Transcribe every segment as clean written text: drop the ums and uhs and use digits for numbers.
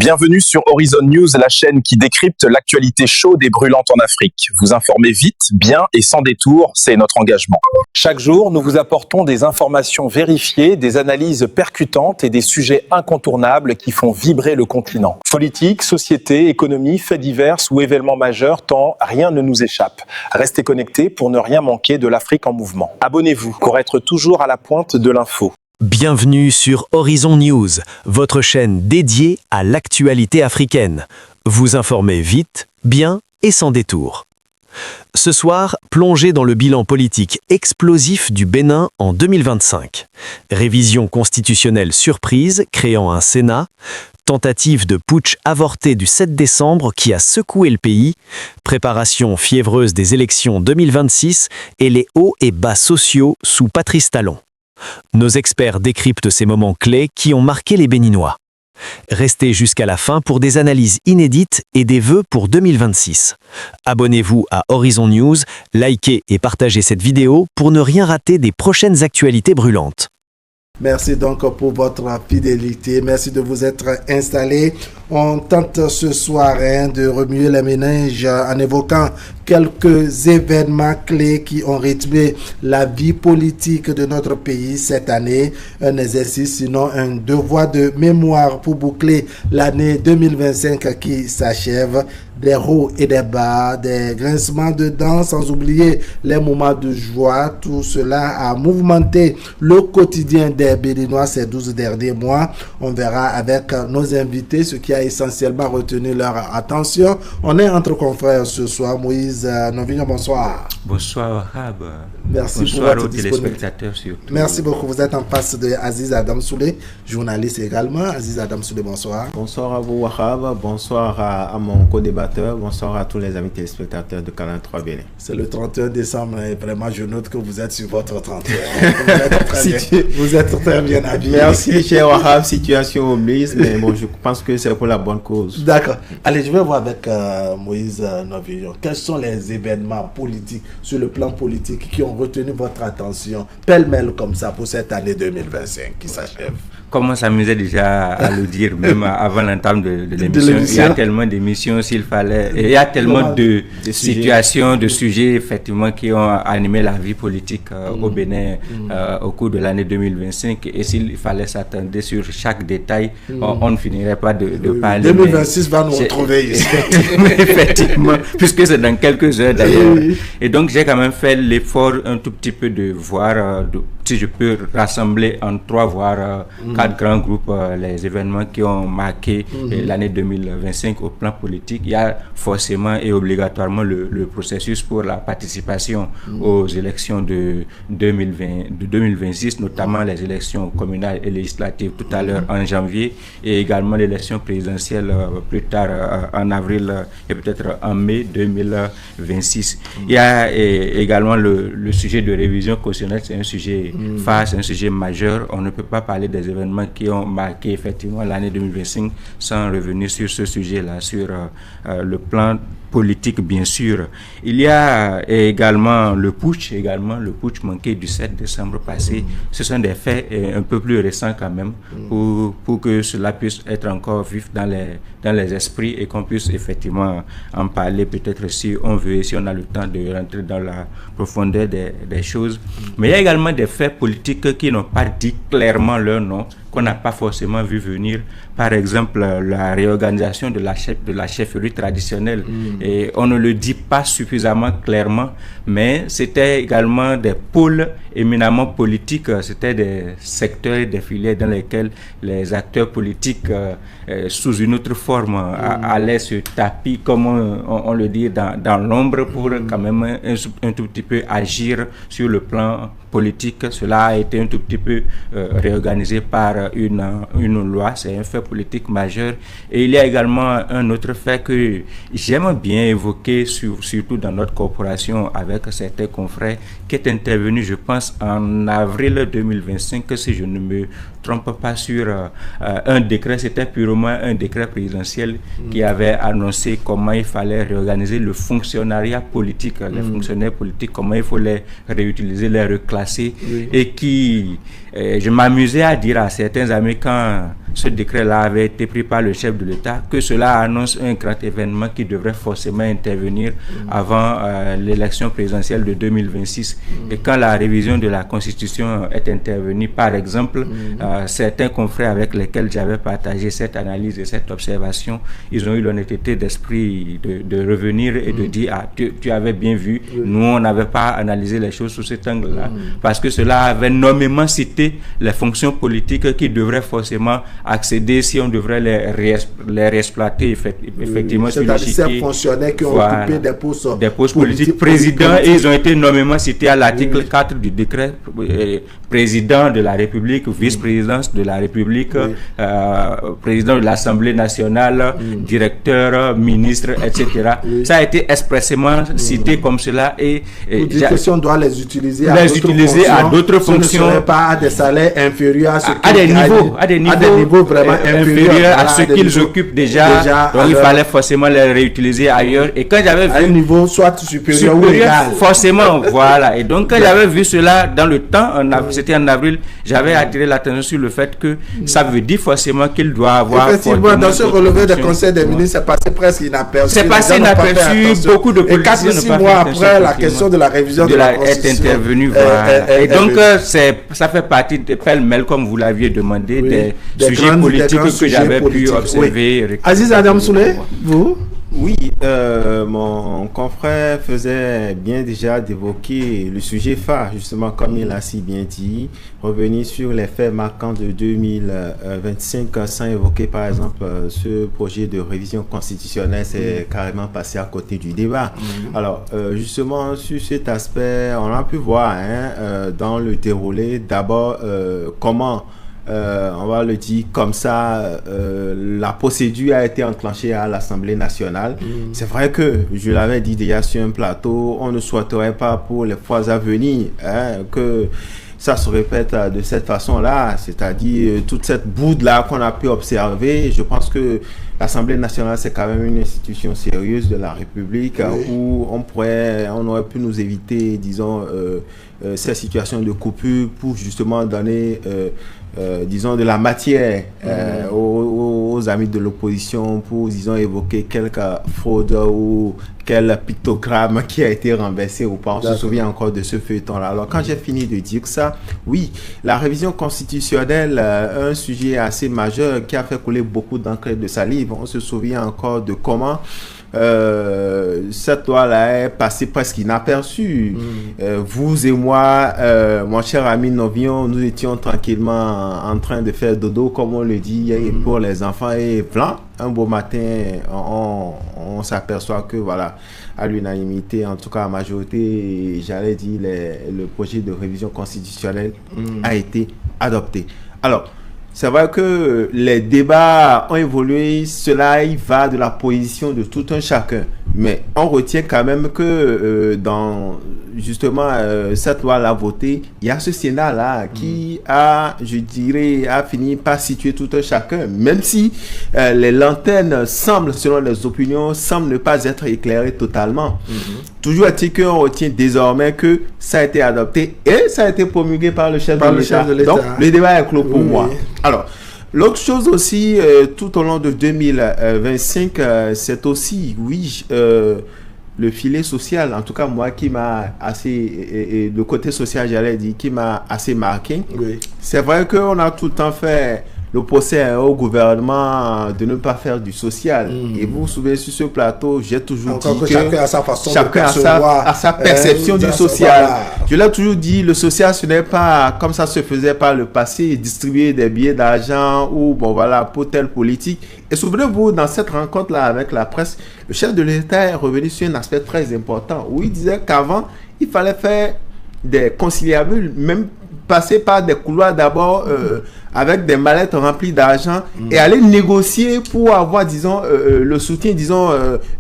Bienvenue sur Horizon News, la chaîne qui décrypte l'actualité chaude et brûlante en Afrique. Vous informer vite, bien et sans détour, c'est notre engagement. Chaque jour, nous vous apportons des informations vérifiées, des analyses percutantes et des sujets incontournables qui font vibrer le continent. Politique, société, économie, faits divers ou événements majeurs, tant rien ne nous échappe. Restez connectés pour ne rien manquer de l'Afrique en mouvement. Abonnez-vous pour être toujours à la pointe de l'info. Bienvenue sur Horizon News, votre chaîne dédiée à l'actualité africaine. Vous informez vite, bien et sans détour. Ce soir, plongez dans le bilan politique explosif du Bénin en 2025. Révision constitutionnelle surprise créant un Sénat, tentative de putsch avortée du 7 décembre qui a secoué le pays, préparation fiévreuse des élections 2026 et les hauts et bas sociaux sous Patrice Talon. Nos experts décryptent ces moments clés qui ont marqué les Béninois. Restez jusqu'à la fin pour des analyses inédites et des vœux pour 2026. Abonnez-vous à Horizon News, likez et partagez cette vidéo pour ne rien rater des prochaines actualités brûlantes. Merci donc pour votre fidélité. Merci de vous être installés. On tente ce soir de remuer les méninges en évoquant quelques événements clés qui ont rythmé la vie politique de notre pays cette année. Un exercice, sinon un devoir de mémoire pour boucler l'année 2025 qui s'achève. Des hauts et des bas, des grincements de dents, sans oublier les moments de joie. Tout cela a mouvementé le quotidien des Béninois ces 12 derniers mois. On verra avec nos invités ce qui a essentiellement retenu leur attention. On est entre confrères ce soir. Moïse Novignon, bonsoir. Bonsoir, Wahab. Merci bonsoir pour votre aux téléspectateurs surtout. Merci beaucoup. Vous êtes en face de Aziz Adam Soulé, journaliste également. Aziz Adam Soulé, bonsoir. Bonsoir à vous, Wahab. Bonsoir à mon co-débatteur. Bonsoir à tous les amis téléspectateurs de Canal 3 Bénin. C'est le 31 décembre et vraiment je note que vous êtes sur votre 31. Vous êtes très bien habillé. Merci, cher Wahab. Situation oblige, mais bon, je pense que c'est pour la bonne cause. D'accord. Allez, je vais voir avec Moïse Novillon. Quels sont les événements politiques, sur le plan politique, qui ont retenu votre attention, pêle-mêle comme ça, pour cette année 2025 qui s'achève? Comment s'amuser déjà à le dire, même avant l'entame de l'émission. Il y a tellement d'émissions s'il fallait. Et il y a tellement de situations, de sujets, effectivement, qui ont animé la vie politique au Bénin au cours de l'année 2025. Et s'il fallait s'attendre sur chaque détail, on ne finirait pas de parler. 2026 va nous retrouver ici. Effectivement, puisque c'est dans quelques heures d'ailleurs. Et donc, j'ai quand même fait l'effort un tout petit peu de voir, si je peux rassembler en 3 voire 4 grands groupes les événements qui ont marqué l'année 2025 au plan politique. Il y a forcément et obligatoirement le processus pour la participation aux élections de 2026, notamment les élections communales et législatives tout à l'heure en janvier, et également l'élection présidentielle plus tard en avril et peut-être en mai 2026. Il y a également le sujet de révision constitutionnelle. C'est un sujet phare, c'est un sujet majeur. On ne peut pas parler des événements qui ont marqué effectivement l'année 2025 sans revenir sur ce sujet-là, sur le plan politique bien sûr. Il y a également le putsch manqué du 7 décembre passé. Ce sont des faits un peu plus récents quand même pour que cela puisse être encore vif dans les esprits et qu'on puisse effectivement en parler peut-être si on veut, si on a le temps de rentrer dans la profondeur des choses. Mais il y a également des faits politiques qui n'ont pas dit clairement leur nom, qu'on n'a pas forcément vu venir. Par exemple, la réorganisation de la chefferie traditionnelle. Et on ne le dit pas suffisamment clairement, mais c'était également des pôles éminemment politiques. C'était des secteurs et des filières dans lesquels les acteurs politiques, sous une autre forme, allaient se taper, comme on le dit, dans l'ombre pour quand même un tout petit peu agir sur le plan politique. Cela a été un tout petit peu réorganisé par une loi. C'est un fait politique majeur. Et il y a également un autre fait que j'aime bien évoquer, surtout dans notre corporation avec certains confrères, qui est intervenu, je pense, en avril 2025, si je ne me trompe pas, sur un décret. C'était purement un décret présidentiel qui avait annoncé comment il fallait réorganiser le fonctionnariat politique, les fonctionnaires politiques, comment il faut les réutiliser, les reclasser, et qui Et je m'amusais à dire à certains amis quand ce décret-là avait été pris par le chef de l'État que cela annonce un grand événement qui devrait forcément intervenir avant l'élection présidentielle de 2026. Et quand la révision de la Constitution est intervenue, par exemple, certains confrères avec lesquels j'avais partagé cette analyse et cette observation, ils ont eu l'honnêteté d'esprit de revenir et de dire tu avais bien vu, nous on n'avait pas analysé les choses sous cet angle-là, parce que cela avait nommément cité les fonctions politiques qui devraient forcément accéder si on devrait les réexploiter effectivement sur le ces fonctionnaires qui ont occupé des postes politiques présidents, et ils ont été nommément cités à l'article 4 du décret président de la République, vice-présidence de la République, président de l'Assemblée nationale, directeur, ministre, etc. Ça a été expressément cité comme cela, et si on doit les utiliser à d'autres fonctions, ce ne serait pas à des salaires inférieurs à des niveaux vraiment inférieurs à ceux qu'ils occupent déjà. Donc il fallait forcément les réutiliser ailleurs. Et quand j'avais vu à un niveau soit supérieur ou égal, forcément, voilà. Et donc quand j'avais vu cela dans le temps, c'était en avril, j'avais attiré l'attention sur le fait que ça veut dire forcément qu'il doit avoir. Effectivement, dans ce relevé des conseils des ministres, c'est passé presque inaperçu. C'est passé inaperçu. Beaucoup de politiciens et 4-6 mois après, la question de la révision de la Constitution est intervenue. Et donc ça fait partie de pêle-mêle, comme vous l'aviez demandé, des sujets politiques que j'avais pu observer. Aziz Adam Souley, vous? Oui, mon confrère faisait bien déjà d'évoquer le sujet phare, justement, comme il a si bien dit, revenir sur les faits marquants de 2025 sans évoquer, par exemple, ce projet de révision constitutionnelle, c'est carrément passé à côté du débat. Alors, justement, sur cet aspect, on a pu voir dans le déroulé, d'abord, comment on va le dire comme ça, la procédure a été enclenchée à l'Assemblée nationale. C'est vrai que, je l'avais dit déjà sur un plateau, on ne souhaiterait pas pour les fois à venir que ça se répète de cette façon-là, c'est-à-dire toute cette boude-là qu'on a pu observer. Je pense que l'Assemblée nationale, c'est quand même une institution sérieuse de la République où on aurait pu nous éviter, disons, ces situations de coupure pour justement donner disons de la matière aux amis de l'opposition pour, disons, évoquer quelques fraudes ou quel pictogramme qui a été renversé ou pas. On se souvient encore de ce feuilleton-là. Alors, quand j'ai fini de dire ça, oui, la révision constitutionnelle, un sujet assez majeur qui a fait couler beaucoup d'encre et de salive. On se souvient encore de comment cette loi-là est passée presque inaperçue. Vous et moi, mon cher ami Novion, nous étions tranquillement en train de faire dodo, comme on le dit, pour les enfants, et blanc. Un beau matin, on s'aperçoit que, voilà, à l'unanimité, en tout cas à majorité, j'allais dire, le projet de révision constitutionnelle a été adopté. Alors, c'est vrai que les débats ont évolué, cela y va de la position de tout un chacun. Mais on retient quand même que dans justement cette loi-là votée, il y a ce Sénat-là qui a, je dirais, a fini par situer tout un chacun. Même si les lanternes semblent, selon les opinions, semblent ne pas être éclairées totalement. Toujours est-il qu'on retient désormais que ça a été adopté et ça a été promulgué par le chef de l'État. Donc le débat est clos pour moi. Alors, l'autre chose aussi, tout au long de 2025, c'est aussi, oui, le filet social, en tout cas moi qui m'a assez, le côté social, j'allais dire, qui m'a assez marqué. C'est vrai qu'on a tout le temps fait le procès au gouvernement de ne pas faire du social. Et vous vous souvenez, sur ce plateau, j'ai toujours dit que chacun a sa façon chacun a sa perception du social. Voilà. Je l'ai toujours dit, le social, ce n'est pas comme ça se faisait par le passé, distribuer des billets d'argent ou, bon voilà, pour telle politique. Et souvenez-vous, dans cette rencontre-là avec la presse, le chef de l'État est revenu sur un aspect très important, où il disait qu'avant, il fallait faire des conciliabules, même passer par des couloirs d'abord avec des mallettes remplies d'argent et aller négocier pour avoir, disons, le soutien, disons,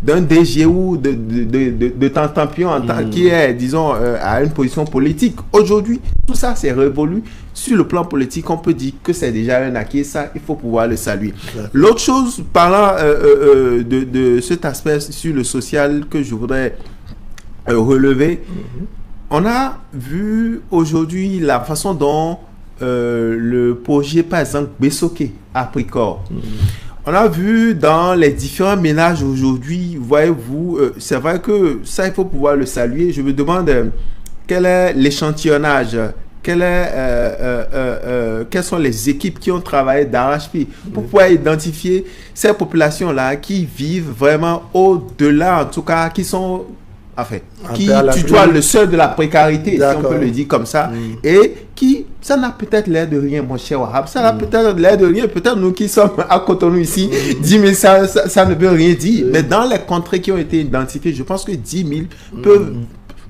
d'un DG ou de Tantampion qui est, disons, à une position politique. Aujourd'hui, tout ça c'est révolu. Sur le plan politique, on peut dire que c'est déjà un acquis, ça, il faut pouvoir le saluer. L'autre chose, parlant de cet aspect sur le social que je voudrais relever, on a vu aujourd'hui la façon dont le projet, par exemple, Bessoké, Apricor. On a vu dans les différents ménages aujourd'hui, voyez-vous, c'est vrai que ça, il faut pouvoir le saluer. Je me demande quel est l'échantillonnage, quelles sont les équipes qui ont travaillé d'arrache-pied pour pouvoir identifier ces populations-là qui vivent vraiment au-delà, en tout cas, qui sont... Enfin, qui tutoient le seuil de la précarité, si on peut le dire comme ça, et qui, ça n'a peut-être l'air de rien, mon cher Wahab, ça n'a peut-être l'air de rien, peut-être nous qui sommes à Cotonou ici, 10 000, ça ne veut rien dire, mais dans les contrées qui ont été identifiées, je pense que 10 000 peuvent...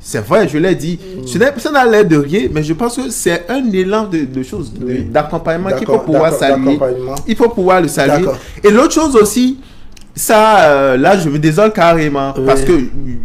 C'est vrai, je l'ai dit. Ça n'a l'air de rien, mais je pense que c'est un élan de choses, d'accompagnement qu'il faut pouvoir saluer. Il faut pouvoir le saluer. Et l'autre chose aussi, ça, là, je me désole carrément parce que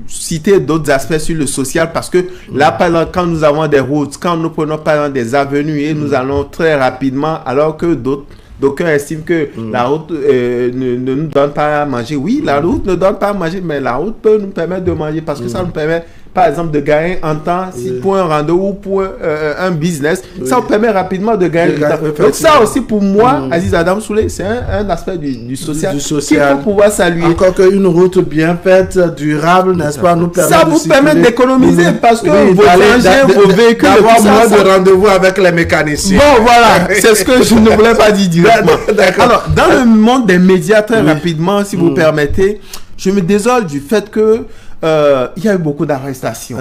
citer d'autres aspects sur le social, parce que là, par exemple, quand nous avons des routes, quand nous prenons par exemple des avenues et nous allons très rapidement, alors que d'aucuns estiment que la route ne nous donne pas à manger. Oui, la route ne donne pas à manger, mais la route peut nous permettre de manger parce que ça nous permet, par exemple, de gagner en temps, si pour un rendez-vous ou pour un business, ça vous permet rapidement de gagner du temps. Donc ça aussi, pour moi, Aziz Adam Souley, c'est un aspect du social qu'il faut pouvoir saluer. Encore qu'une route bien faite, durable, n'est-ce pas, nous permet ça vous permet d'économiser parce que vos engins, vos véhicules, d'avoir moins de rendez-vous avec les mécaniciens. Bon, voilà, c'est ce que je ne voulais pas dire directement. Alors, dans le monde des médias, très rapidement, si vous permettez, je me désole du fait que il y a eu beaucoup d'arrestations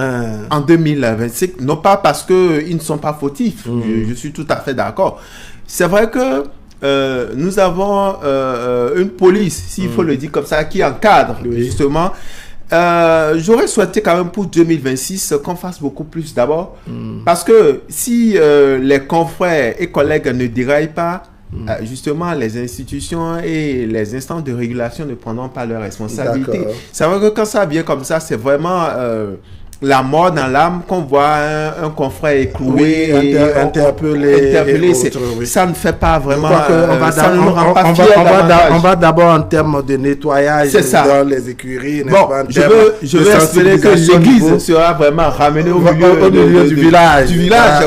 en 2025, non pas parce qu'ils ne sont pas fautifs, je suis tout à fait d'accord. C'est vrai que nous avons une police, s'il faut le dire comme ça, qui encadre justement. J'aurais souhaité quand même pour 2026 qu'on fasse beaucoup plus d'abord, parce que si les confrères et collègues ne déraillent pas, justement, les institutions et les instances de régulation ne prendront pas leurs responsabilités. C'est vrai que quand ça vient comme ça, c'est vraiment la mort dans l'âme qu'on voit un confrère écroué, interpellé. Ça ne fait pas vraiment... ça ne nous rend pas fiers davantage. On va d'abord en termes de nettoyage dans les écuries. Bon, je veux espérer que l'église sera vraiment ramenée au milieu du village.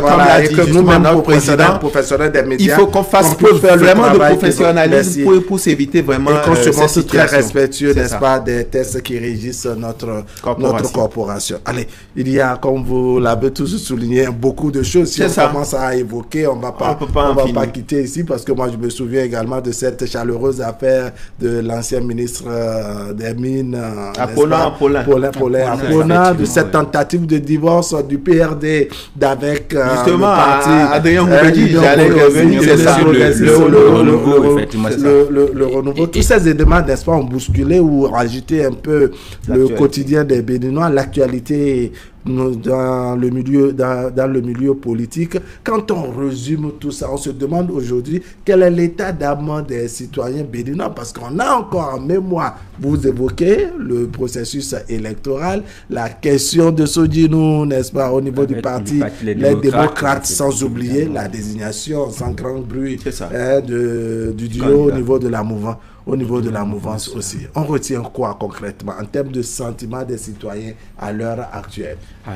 Comme l'a dit justement notre président. Des médias, il faut qu'on fasse vraiment de professionnalisme pour s'éviter vraiment et qu'on se montre très respectueux, n'est-ce pas, des tests qui régissent notre corporation. Allez, il y a, comme vous l'avez tous souligné, beaucoup de choses. Si on commence à évoquer, on ne va pas quitter ici, parce que moi, je me souviens également de cette chaleureuse affaire de l'ancien ministre des Mines, Paulin, de cette tentative de divorce du PRD avec justement Adrien Moubedi, j'allais revenir sur le renouveau. Tous ces éléments, n'est-ce pas, ont bousculé ou agité un peu le quotidien des Béninois, l'actualité dans le milieu politique. Quand on résume tout ça, on se demande aujourd'hui quel est l'état d'âme des citoyens béninois, parce qu'on a encore en mémoire, vous évoquez le processus électoral, la question de Sodjinou, n'est-ce pas, au niveau du parti, les démocrates, sans oublier la désignation sans grand bruit du duo au niveau de la mouvance. Au niveau de la mouvance aussi. On retient quoi concrètement en termes de sentiment des citoyens à l'heure actuelle?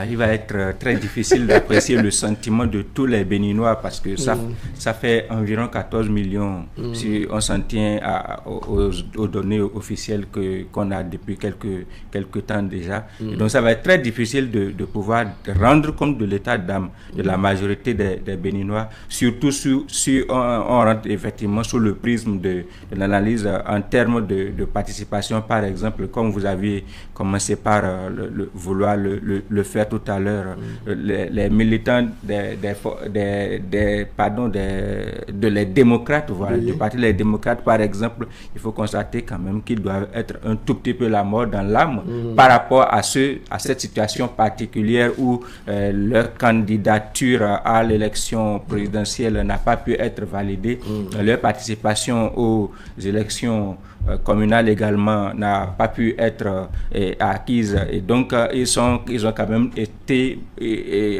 Il va être très difficile d'apprécier le sentiment de tous les Béninois parce que ça fait environ 14 millions si on s'en tient aux données officielles qu'on a depuis quelques temps déjà. Et donc ça va être très difficile de pouvoir rendre compte de l'état d'âme de la majorité des Béninois, surtout si on rentre effectivement sous le prisme de l'analyse en termes de participation, par exemple, comme vous aviez commencé par vouloir le faire tout à l'heure, les militants de les démocrates, voilà, du parti Les Démocrates, par exemple, il faut constater quand même qu'ils doivent être un tout petit peu la mort dans l'âme par rapport à cette situation particulière où leur candidature à l'élection présidentielle n'a pas pu être validée, leur participation aux élections communales également n'a pas pu être acquise, et donc ils ont quand même été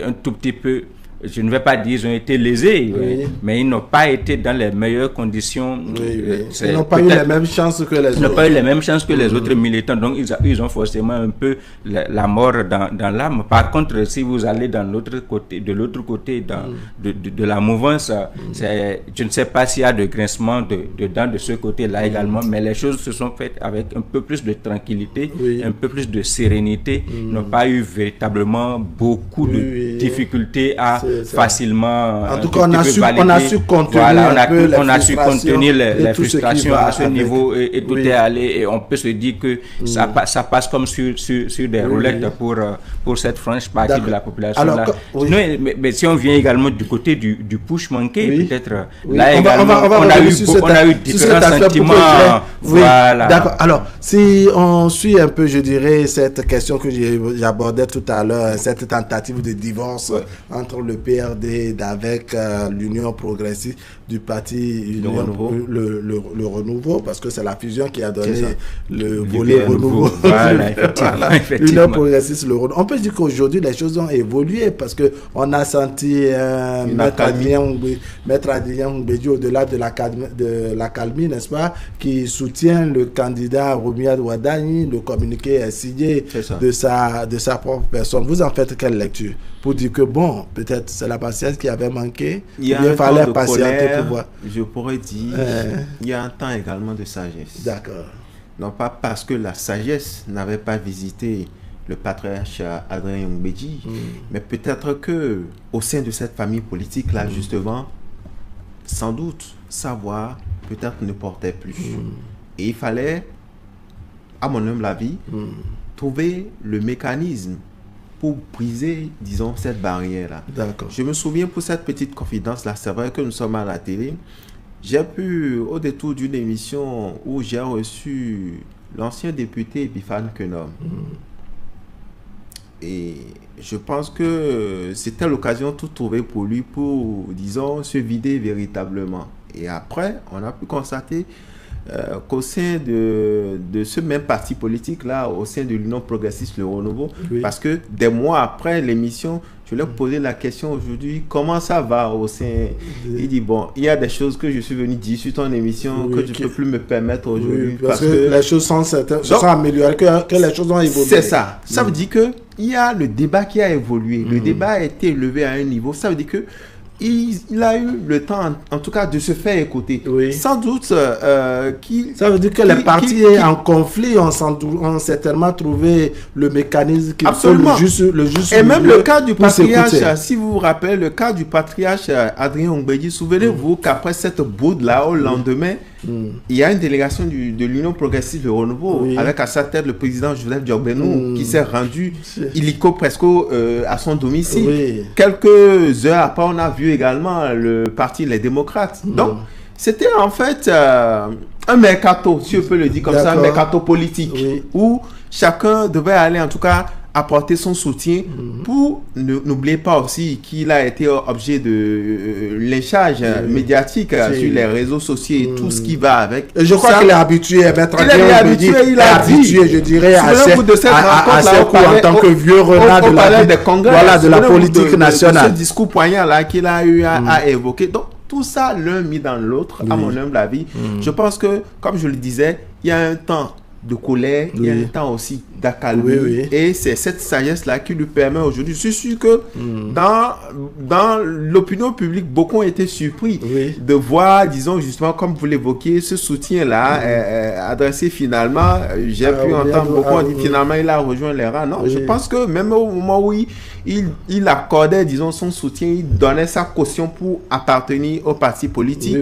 un tout petit peu je ne vais pas dire ils ont été lésés, mais ils n'ont pas été dans les meilleures conditions. Ils n'ont pas eu les mêmes chances que les autres. Ils n'ont pas eu les mêmes chances que les autres militants, donc ils ont forcément un peu la mort dans l'âme. Par contre, si vous allez de l'autre côté de la mouvance, je ne sais pas s'il y a de grincement dedans de ce côté-là également, mais les choses se sont faites avec un peu plus de tranquillité, un peu plus de sérénité. Ils n'ont pas eu véritablement beaucoup de difficultés à facilement. En tout cas, on a su contenir on a su contenir les frustrations à ce niveau et tout est allé, et on peut se dire que ça passe comme sur des roulettes pour cette franche partie de la population. Alors, mais si on vient également du côté du push manqué, peut-être là également, on a eu différents sentiments. Voilà. D'accord. Alors, si on suit un peu, je dirais, cette question que j'abordais tout à l'heure, cette tentative de divorce entre le PRD avec l'Union progressiste du parti le Renouveau, parce que c'est la fusion qui a donné le volet Renouveau. Voilà, effectivement. L'Union progressiste, le Renouveau. On peut dire qu'aujourd'hui, les choses ont évolué parce qu'on a senti Maître Adrien Ngbeji, au-delà de la calmie, n'est-ce pas, qui soutient le candidat Romuald Wadani. Le communiqué est signé de sa propre personne. Vous en faites quelle lecture? Pour dire que bon, peut-être c'est la patience qui avait manqué, il fallait patienter pour voir. Je pourrais dire, il y a un temps également de sagesse. D'accord. Non pas parce que la sagesse n'avait pas visité le patriarche Adrien Ngbeji, mais peut-être que au sein de cette famille politique là, justement, sans doute savoir peut-être ne portait plus. Et il fallait, à mon humble avis, trouver le mécanisme pour briser, disons, cette barrière-là. D'accord. Je me souviens, pour cette petite confidence-là, c'est vrai que nous sommes à la télé, j'ai pu, au détour d'une émission où j'ai reçu l'ancien député Epiphane Kenom. Et je pense que c'était l'occasion tout trouvée pour lui pour, disons, se vider véritablement. Et après, on a pu constater qu'au sein de ce même parti politique-là, au sein de l'Union progressiste, le Renouveau, parce que des mois après l'émission, je lui ai posé la question aujourd'hui, comment ça va au sein? Il dit, bon, il y a des choses que je suis venu dire sur ton émission que je ne peux plus me permettre aujourd'hui. Parce que les choses sont améliorées, que les choses ont évolué. C'est ça. Ça veut dire qu'il y a le débat qui a évolué. Le débat a été élevé à un niveau. Ça veut dire que il a eu le temps, en tout cas, de se faire écouter. Sans doute ça veut dire que les partis en conflit ont certainement trouvé le mécanisme qui fait le juste et même le cas du patriarche, si vous vous rappelez, le cas du patriarche Adrien Ngbeji, souvenez-vous qu'après cette boude-là, au lendemain, il y a une délégation de l'Union progressiste de Renouveau, avec à sa tête le président Joseph Diogbenou, qui s'est rendu illico presque à son domicile. Quelques heures après, on a vu également le parti Les Démocrates. Donc, c'était en fait un mercato, si on peut le dire comme ça, un mercato politique, où chacun devait aller en tout cas apporter son soutien pour n'oubliez pas aussi qu'il a été objet de lynchage médiatique sur les réseaux sociaux et tout ce qui va avec. Et je crois qu'il est habitué à mettre il est habitué, je dirais, à ces coups en tant que vieux renard de la politique nationale. Ce discours poignant là qu'il a eu à évoquer. Donc tout ça l'un mis dans l'autre, à mon humble avis. Je pense que, comme je le disais, il y a un temps de colère, il y a un temps aussi d'accalmie, et c'est cette sagesse-là qui lui permet aujourd'hui. Je suis sûr que dans l'opinion publique, beaucoup ont été surpris de voir, disons justement, comme vous l'évoquiez, ce soutien-là adressé finalement, j'ai pu entendre beaucoup ont dit finalement il a rejoint les rangs. Non, je pense que même au moment où il accordait, disons, son soutien, il donnait sa caution pour appartenir au parti politique.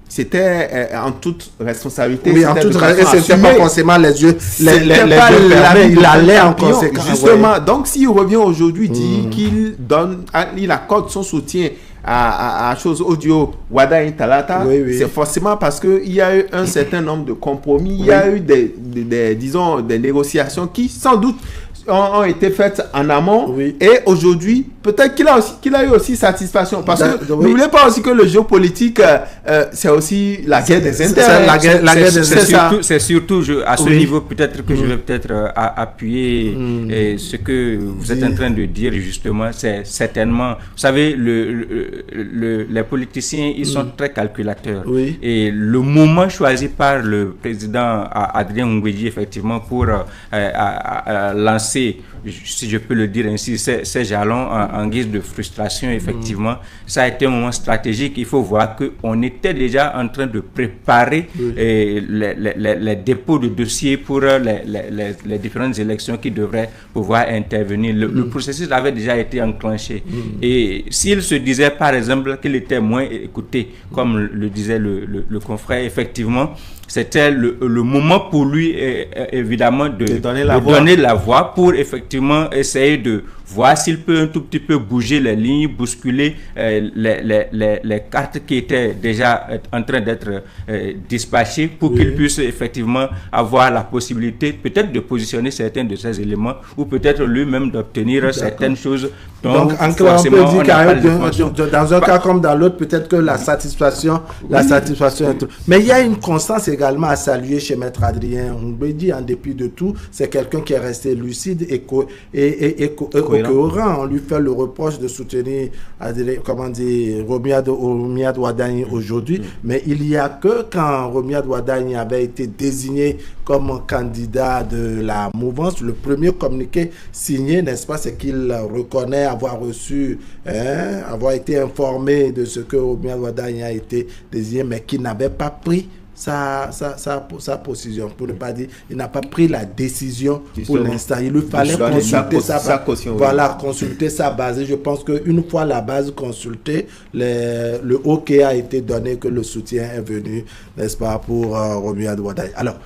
C'était en toute responsabilité. Oui, en toute responsabilité. C'était pas forcément les yeux. Il allait en conséquence. Justement, donc s'il revient aujourd'hui, dit qu'il accorde son soutien à chose audio Wada Intalata, c'est forcément parce qu'il y a eu un certain nombre de compromis, il y a eu disons, des négociations qui, sans doute, ont été faites en amont et aujourd'hui peut-être qu'il a eu aussi satisfaction. Parce que Oui. n'oubliez pas aussi que le jeu politique, c'est aussi la guerre des intérêts. C'est surtout à ce Oui. niveau peut-être que je vais peut-être appuyer ce que vous êtes en train de dire justement. C'est certainement, vous savez, les politiciens, ils sont très calculateurs. Oui. Et le moment choisi par le président Adrien Ngouedji, effectivement, pour lancer, si je peux le dire ainsi, ces jalons en guise de frustration, effectivement, ça a été un moment stratégique. Il faut voir qu'on était déjà en train de préparer les dépôts de dossiers pour les différentes élections qui devraient pouvoir intervenir. Le processus avait déjà été enclenché. Et s'il se disait, par exemple, qu'il était moins écouté, comme le disait le confrère, effectivement, c'était le moment pour lui, évidemment, de donner la voix pour effectivement essayer de voir s'il peut un tout petit peu bouger les lignes, bousculer les cartes qui étaient déjà en train d'être dispatchées pour qu'il puisse effectivement avoir la possibilité peut-être de positionner certains de ces éléments ou peut-être lui-même d'obtenir certaines choses. Donc, en clair, on peut dire que dans un cas comme dans l'autre, peut-être que la satisfaction est tout. Mais il y a une constance également à saluer chez Maître Adrien Ngouedji, en dépit de tout. C'est quelqu'un qui est resté lucide et cohérent. On lui fait le reproche de soutenir Romuald Wadani aujourd'hui. Mais il n'y a que quand Romuald Wadani avait été désigné comme candidat de la mouvance, le premier communiqué signé, n'est-ce pas, c'est qu'il reconnaît avoir reçu, avoir été informé de ce que Romuald Wadani a été désigné, mais qu'il n'avait pas pris sa position, pour ne pas dire, il n'a pas pris la décision pour l'instant. Il lui fallait consulter sa caution. Voilà, consulter sa base. Et je pense qu'une fois la base consultée, le OK a été donné, que le soutien est venu, n'est-ce pas, pour Romuald Wadani. Alors,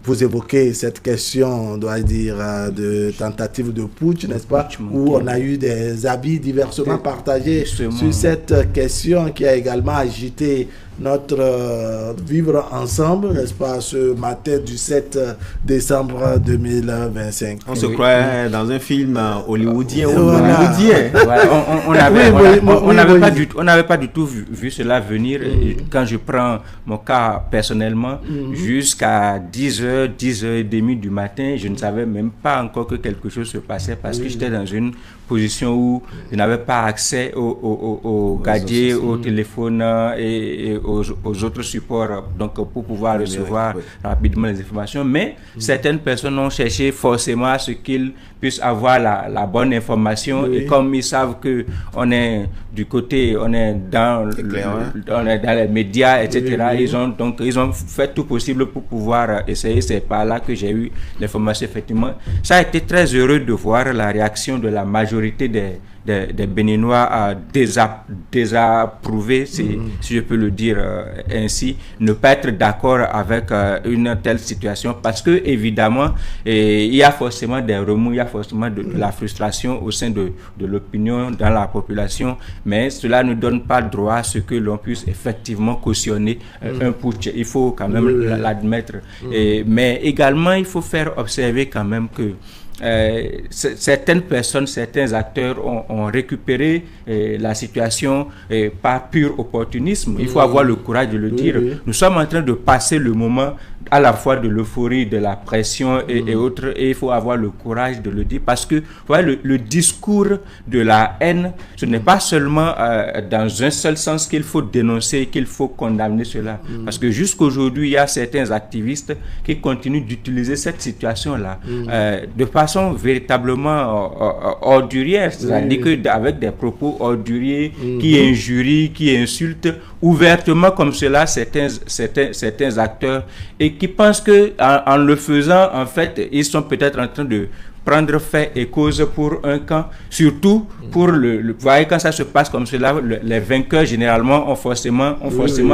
vous évoquez cette question, on doit dire, de tentative de putsch, n'est-ce pas, où on a eu des avis diversement partagés sur cette question qui a également agité notre vivre ensemble, n'est-ce pas, ce matin du 7 décembre 2025. On se croit dans un film hollywoodien. On n'avait pas du tout vu cela venir. Quand je prends mon cas personnellement, jusqu'à 10h, 10h30 du matin, je ne savais même pas encore que quelque chose se passait parce que j'étais dans une position où je n'avais pas accès aux gadgets, au téléphone et aux autres supports, donc pour pouvoir recevoir rapidement les informations. Mais certaines personnes ont cherché forcément à ce qu'ils puissent avoir la bonne information. Et comme ils savent que on est du côté, on est dans les médias, etc. Ils ont fait tout possible pour pouvoir essayer. C'est par là que j'ai eu l'information. Effectivement, ça a été très heureux de voir la réaction de la majorité des Béninois à désapprouver, si je peux le dire ainsi, ne pas être d'accord avec une telle situation, parce que évidemment il y a forcément des remous, il y a forcément de la frustration au sein de l'opinion dans la population, mais cela ne donne pas droit à ce que l'on puisse effectivement cautionner un putsch. Il faut quand même l'admettre. Mais également il faut faire observer quand même que certaines personnes, certains acteurs ont récupéré la situation par pur opportunisme. Il faut avoir le courage de le dire. Nous sommes en train de passer le moment à la fois de l'euphorie, de la pression et autres, et il faut avoir le courage de le dire, parce que le discours de la haine, ce n'est pas seulement dans un seul sens qu'il faut dénoncer, qu'il faut condamner cela, parce que jusqu'aujourd'hui il y a certains activistes qui continuent d'utiliser cette situation-là de façon véritablement ordurière, c'est-à-dire qu'avec des propos orduriers qui injurient, qui insultent ouvertement comme cela certains acteurs, et qui pensent que en le faisant, en fait, ils sont peut-être en train de prendre fait et cause pour un camp, surtout pour vous voyez, quand ça se passe comme cela, les vainqueurs généralement ont forcément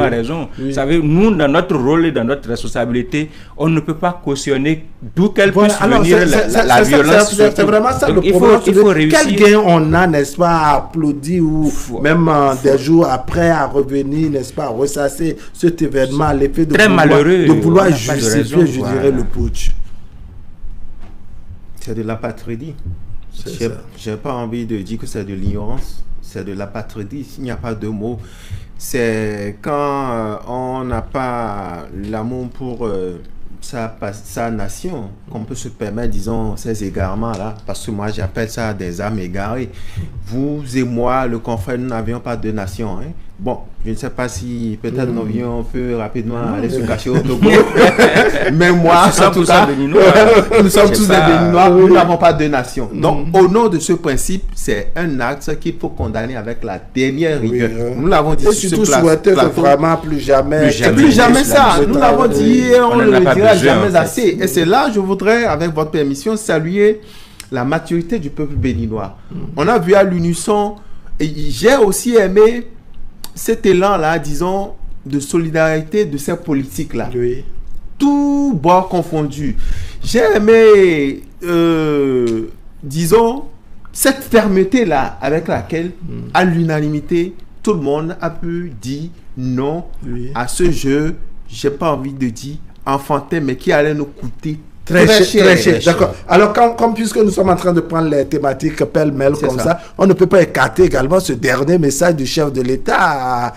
raison. Vous savez, nous, dans notre rôle et dans notre responsabilité, on ne peut pas cautionner d'où qu'elle puisse venir la violence. C'est vraiment ça. Donc, le problème. Il faut réussir. Quel gain on a, n'est-ce pas, à applaudir ou même des jours après à revenir, n'est-ce pas, à ressasser cet événement, l'effet de vouloir justifier, je dirais, le putsch. C'est de l'apatridie. J'ai pas envie de dire que c'est de l'ignorance, c'est de l'apatridisme, il n'y a pas de mots. C'est quand on n'a pas l'amour pour sa nation qu'on peut se permettre, disons, ces égarements-là, parce que moi j'appelle ça des âmes égarées. Vous et moi, le confrère, nous n'avions pas de nation. Hein. Bon, je ne sais pas si peut-être nous avions peu rapidement aller se cacher au Togo. Mais moi, en tout cas, nous sommes tous des Béninois, nous n'avons pas de nation. Donc, au nom de ce principe, c'est un acte qu'il faut condamner avec la dernière rigueur. Nous l'avons dit. Et surtout souhaiter que vraiment plus jamais ça. Nous l'avons dit et on ne le dira jamais assez. Et c'est là, je voudrais, avec votre permission, saluer la maturité du peuple béninois. On a vu à l'unisson, et j'ai aussi aimé cet élan-là, disons, de solidarité de ces politiques-là. Oui. Tout bord confondu. J'ai aimé, disons, cette fermeté-là avec laquelle, à l'unanimité, tout le monde a pu dire non à ce jeu, j'ai pas envie de dire enfantin, mais qui allait nous coûter très cher. D'accord. Alors, puisque nous sommes en train de prendre les thématiques pêle-mêle comme ça, on ne peut pas écarter également ce dernier message du chef de l'État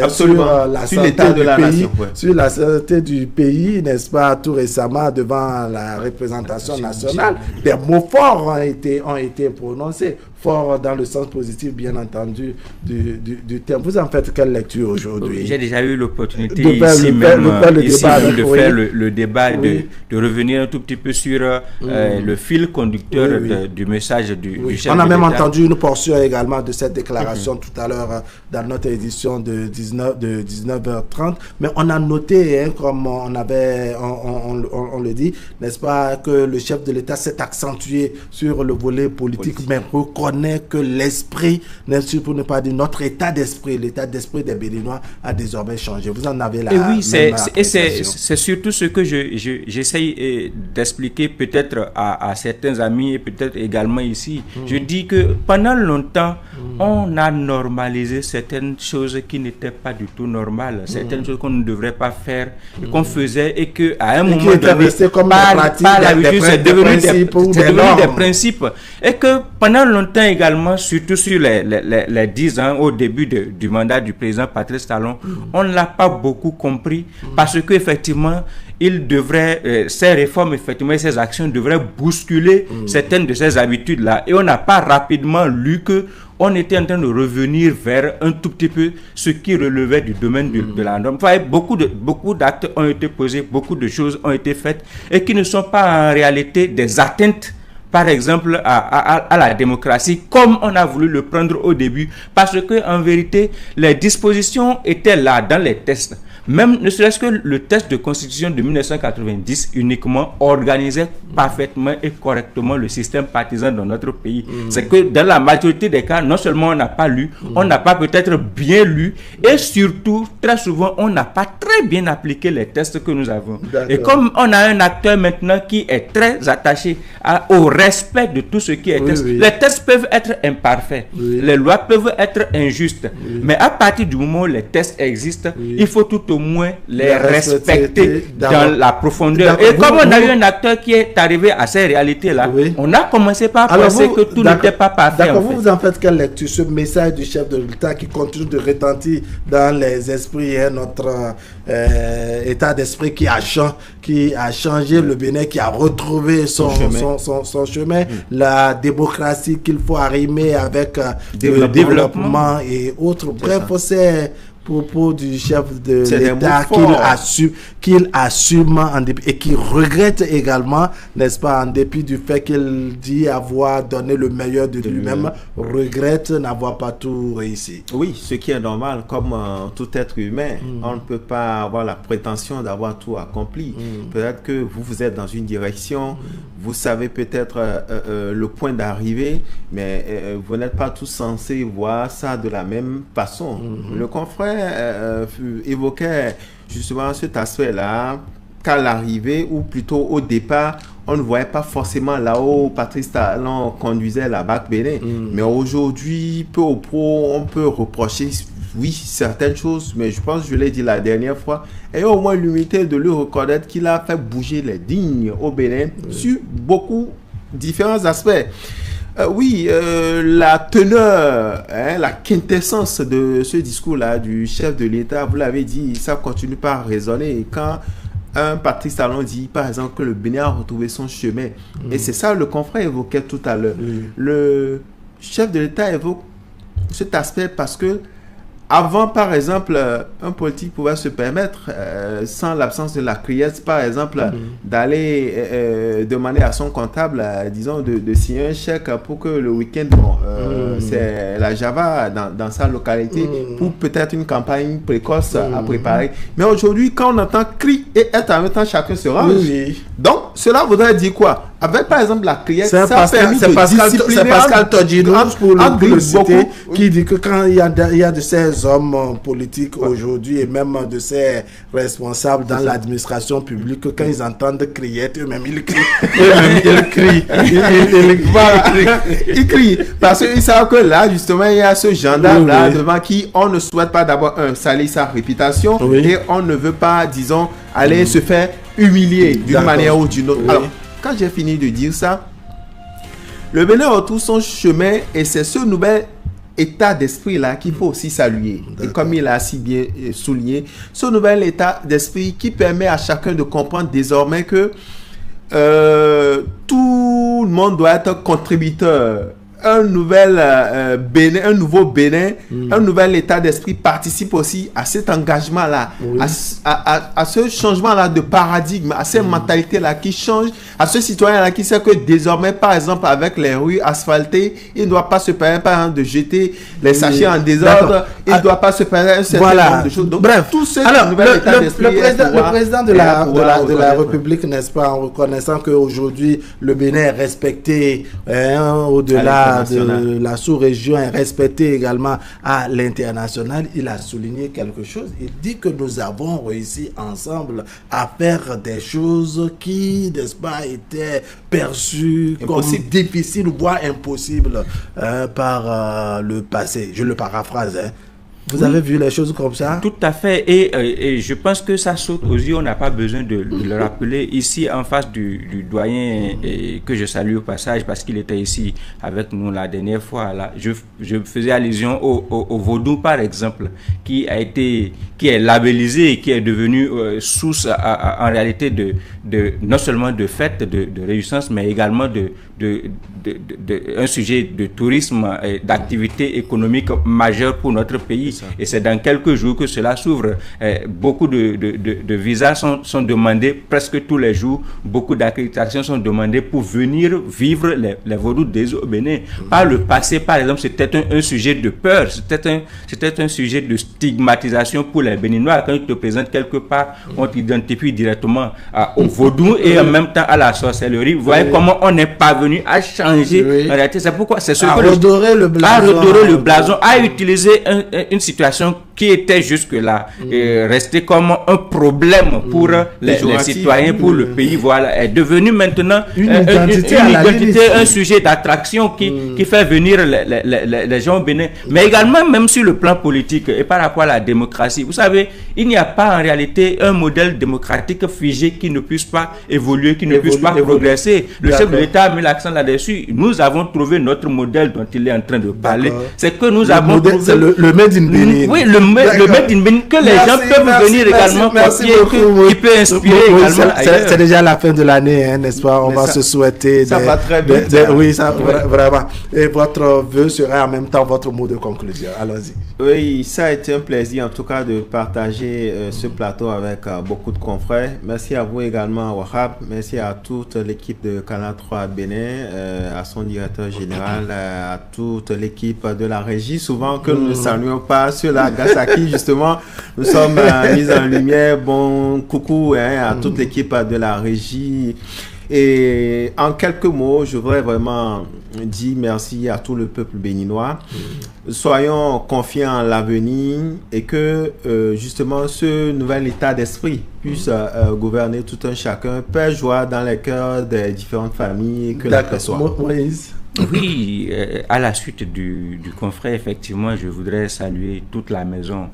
sur la santé du pays, sur la santé du pays, n'est-ce pas, tout récemment devant la représentation nationale. Des mots forts ont été prononcés, forts dans le sens positif, bien entendu, du terme. Vous en faites quelle lecture aujourd'hui? J'ai déjà eu l'opportunité ici même de faire le débat, de revenir un tout petit peu sur le fil conducteur du message du chef de l'État. On a même entendu une portion également de cette déclaration tout à l'heure dans notre édition de 19h30, mais on a noté, hein, comme on le dit, n'est-ce pas, que le chef de l'État s'est accentué sur le volet politique, mais reconnaît que l'esprit, pour ne pas dire notre état d'esprit, l'état d'esprit des Béninois a désormais changé. Vous en avez là. Et oui, c'est surtout ce que j'essaye d'expliquer peut-être à certains amis et peut-être également ici. Je dis que pendant longtemps, on a normalisé certaines choses qui n'étaient pas du tout normales, certaines choses qu'on ne devrait pas faire, qu'on faisait et que à un moment donné, c'est devenu des principes. Et que pendant longtemps également, surtout sur les 10 ans au début du mandat du président Patrice Talon, on ne l'a pas beaucoup compris parce que effectivement, ces réformes, effectivement, et ces actions devraient bousculer certaines de ces habitudes-là. Et on n'a pas rapidement lu que on était en train de revenir vers un tout petit peu ce qui relevait du domaine de la norme. Enfin, beaucoup d'actes ont été posés, beaucoup de choses ont été faites et qui ne sont pas en réalité des atteintes, par exemple, à la démocratie, comme on a voulu le prendre au début, parce que en vérité, les dispositions étaient là dans les tests. Même ne serait-ce que le test de constitution de 1990 uniquement organisait parfaitement et correctement le système partisan dans notre pays. C'est que dans la majorité des cas, non seulement on n'a pas lu, on n'a pas peut-être bien lu, et surtout, très souvent, on n'a pas très bien appliqué les tests que nous avons. Et comme on a un acteur maintenant qui est très attaché au respect de tout ce qui est test, les tests peuvent être imparfaits, les lois peuvent être injustes, mais à partir du moment où les tests existent, il faut tout au moins les respecter dans la profondeur. Et comme on a eu un acteur qui est arrivé à ces réalités-là, on a commencé par penser que tout n'était pas parfait. D'accord, vous en faites quelle lecture? Ce message du chef de l'État qui continue de retentir dans les esprits, hein, notre état d'esprit qui a changé le Bénin, qui a retrouvé son chemin, la démocratie qu'il faut arrimer avec le développement et autres. Bref, c'est propos du chef de l'État qu'il assume en dépit, et qui regrette également, n'est-ce pas, en dépit du fait qu'il dit avoir donné le meilleur de lui-même, regrette n'avoir pas tout réussi. Oui, ce qui est normal, comme tout être humain, on ne peut pas avoir la prétention d'avoir tout accompli. Peut-être que vous êtes dans une direction, vous savez peut-être le point d'arrivée, mais vous n'êtes pas tous censés voir ça de la même façon. Le confrère évoquait justement cet aspect-là, qu'à l'arrivée, ou plutôt au départ, on ne voyait pas forcément là-haut Patrice Talon conduisait la BAC Bénin. Mais aujourd'hui, peu au pro, on peut reprocher, oui, certaines choses, mais je pense, je l'ai dit la dernière fois, et au moins l'humilité de lui reconnaître qu'il a fait bouger les dignes au Bénin sur beaucoup différents aspects. Oui, la teneur, la quintessence de ce discours-là du chef de l'État, vous l'avez dit, ça continue par résonner. Et quand un Patrice Talon dit, par exemple, que le Bénin a retrouvé son chemin, et c'est ça le confrère évoquait tout à l'heure. Le chef de l'État évoque cet aspect parce que avant, par exemple, un politique pouvait se permettre, sans l'absence de la criette, par exemple, d'aller demander à son comptable, disons, de signer un chèque pour que le week-end, c'est la Java dans sa localité, pour peut-être une campagne précoce à préparer. Mais aujourd'hui, quand on entend cri et être en même temps, chacun se range. Donc, cela voudrait dire quoi? Avec, par exemple, la criette, ça permet de discipliner. C'est Pascal Todjinou, pour le citer, qui dit que quand il y a de ces hommes politiques aujourd'hui et même de ces responsables dans l'administration publique, quand ils entendent criette, eux-mêmes ils crient. Ils crient. Parce qu'ils savent que là, justement, il y a ce gendarme-là devant qui on ne souhaite pas d'abord salir sa réputation et on ne veut pas, disons, aller se faire humilier d'une manière ou d'une autre. Alors, quand j'ai fini de dire ça, le Bénin retrouve son chemin et c'est ce nouvel état d'esprit-là qu'il faut aussi saluer. Et comme il a si bien souligné, ce nouvel état d'esprit qui permet à chacun de comprendre désormais que tout le monde doit être contributeur. Un Bénin, un nouveau Bénin, un nouvel état d'esprit participe aussi à cet engagement-là, à ce changement-là de paradigme, à cette mentalité-là qui change, à ce citoyen-là qui sait que désormais, par exemple, avec les rues asphaltées, il ne doit pas se permettre, par exemple, de jeter les sachets en désordre, il ne doit pas se permettre un certain nombre de choses. Donc, bref, tout ce nouvel état d'esprit. Le président de la République, n'est-ce pas, en reconnaissant qu'aujourd'hui, le Bénin est respecté au-delà de la sous-région est respecté également à l'international, il a souligné quelque chose. Il dit que nous avons réussi ensemble à faire des choses qui, n'est-ce pas, étaient perçues comme difficiles, voire impossibles par le passé. Je le paraphrase, Vous avez vu les choses comme ça? Tout à fait. Et je pense que ça saute aux yeux. On n'a pas besoin de le rappeler. Ici, en face du doyen, que je salue au passage parce qu'il était ici avec nous la dernière fois. Là, je faisais allusion au vaudou, par exemple, qui est labellisé et qui est devenu source en réalité non seulement de fête, de réjouissance, mais également un sujet de tourisme et d'activité économique majeure pour notre pays. Et c'est dans quelques jours que cela s'ouvre. Beaucoup de visas sont demandés presque tous les jours. Beaucoup d'accréditations sont demandées pour venir vivre les vaudous des au Bénin. Par le passé, par exemple, c'était un sujet de peur. C'était un sujet de stigmatisation pour les Béninois. Quand ils te présentent quelque part, on t'identifie directement au vaudou et en même temps à la sorcellerie. Vous voyez comment on n'est pas venu à changer. En réalité, c'est pourquoi c'est ce que redorer le blason, à utiliser une situation qui était jusque-là resté comme un problème pour les citoyens, pour le pays, voilà, est devenu maintenant une identité, un sujet d'attraction qui fait venir les gens au Bénin. Mais également, même sur le plan politique et par rapport à la démocratie, vous savez, il n'y a pas en réalité un modèle démocratique figé qui ne puisse pas évoluer, qui ne puisse pas progresser. Le chef de l'État a mis l'accent là-dessus. Nous avons trouvé notre modèle dont il est en train de parler. C'est que nous avons trouvé... C'est le Made in Bénin. Oui, le Made in Bénin, que les gens peuvent venir également copier, qui peut inspirer également. C'est déjà la fin de l'année, n'est-ce pas? On va se souhaiter... Ça va très vite. Oui, ça vraiment. Et votre vœu sera en même temps votre mot de conclusion. Allons-y. Oui, ça a été un plaisir en tout cas de partager ce plateau avec beaucoup de confrères. Merci à vous également, Wahab. Merci à toute l'équipe de Canal 3 Bénin, à son directeur général, à toute l'équipe de la régie. Souvent que nous ne saluons pas sur la Gasaki, justement, nous sommes mis en lumière. Bon, coucou à toute l'équipe de la régie. Et en quelques mots, je voudrais vraiment dire merci à tout le peuple béninois. Soyons confiants en l'avenir et que justement ce nouvel état d'esprit puisse gouverner tout un chacun, paix, joie dans les cœurs des différentes familles, que la paix soit. Moïse. Oui, à la suite du confrère, effectivement, je voudrais saluer toute la maison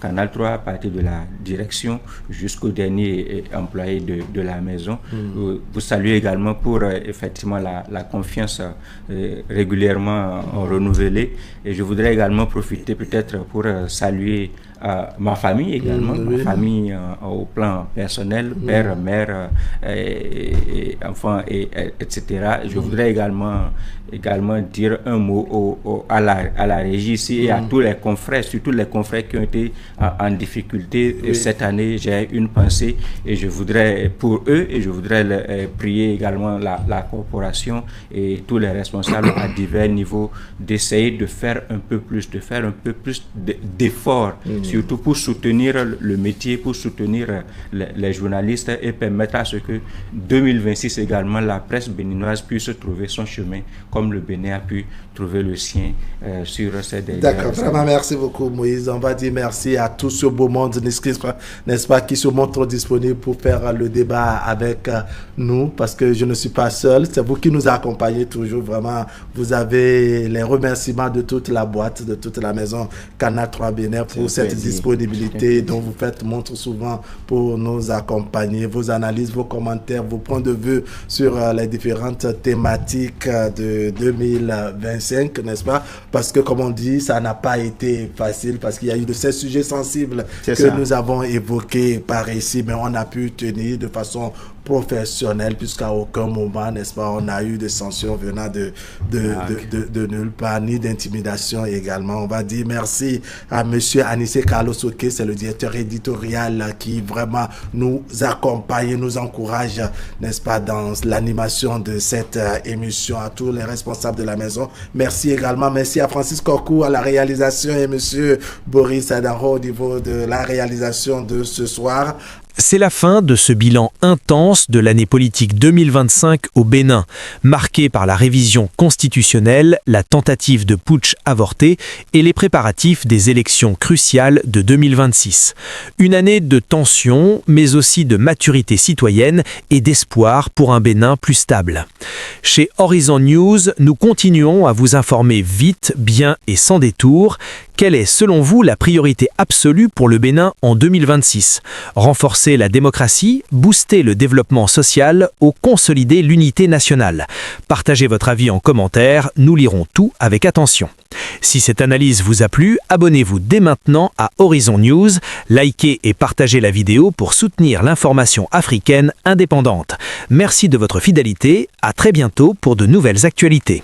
Canal 3, à partir de la direction jusqu'au dernier employé de la maison. Vous saluez également pour effectivement la confiance régulièrement renouvelée. Et je voudrais également profiter peut-être pour saluer ma famille également, ma famille au plan personnel, père, mère, et enfants, etc. Je voudrais également dire un mot à la régie ici et à tous les confrères, surtout les confrères qui ont été en difficulté cette année. J'ai une pensée et je voudrais pour eux et je voudrais prier également la corporation et tous les responsables à divers niveaux d'essayer de faire un peu plus, d'efforts, surtout pour soutenir le métier, pour soutenir les journalistes et permettre à ce que 2026 également la presse béninoise puisse trouver son chemin comme le Bénin a pu trouver le sien sur ces dernières années. D'accord, vraiment merci beaucoup Moïse. On va dire merci à tout ce beau monde, n'est-ce pas, qui se montre disponible pour faire le débat avec nous, parce que je ne suis pas seul, c'est vous qui nous accompagnez toujours, vraiment. Vous avez les remerciements de toute la boîte, de toute la maison Canal 3 Bénin pour cette disponibilité dont vous faites montre souvent pour nous accompagner, vos analyses, vos commentaires, vos points de vue sur les différentes thématiques de 2025, n'est-ce pas? Parce que, comme on dit, ça n'a pas été facile, parce qu'il y a eu de ces sujets sensibles nous avons évoqués par ici, mais on a pu tenir de façon professionnelle, puisqu'à aucun moment, n'est-ce pas, on a eu de sanctions venant de nulle part, ni d'intimidation également. On va dire merci à monsieur Anissé Carlos Oké, c'est le directeur éditorial qui vraiment nous accompagne, nous encourage, n'est-ce pas, dans l'animation de cette émission, à tous les responsables de la maison. Merci également, merci à Francis Kokou à la réalisation et monsieur Boris Adaro au niveau de la réalisation de ce soir. C'est la fin de ce bilan intense de l'année politique 2025 au Bénin, marqué par la révision constitutionnelle, la tentative de putsch avortée et les préparatifs des élections cruciales de 2026. Une année de tension, mais aussi de maturité citoyenne et d'espoir pour un Bénin plus stable. Chez Horizon News, nous continuons à vous informer vite, bien et sans détour. Quelle est, selon vous, la priorité absolue pour le Bénin en 2026 ? Renforcer la démocratie, booster le développement social ou consolider l'unité nationale ? Partagez votre avis en commentaire, nous lirons tout avec attention. Si cette analyse vous a plu, abonnez-vous dès maintenant à Horizon News, likez et partagez la vidéo pour soutenir l'information africaine indépendante. Merci de votre fidélité, à très bientôt pour de nouvelles actualités.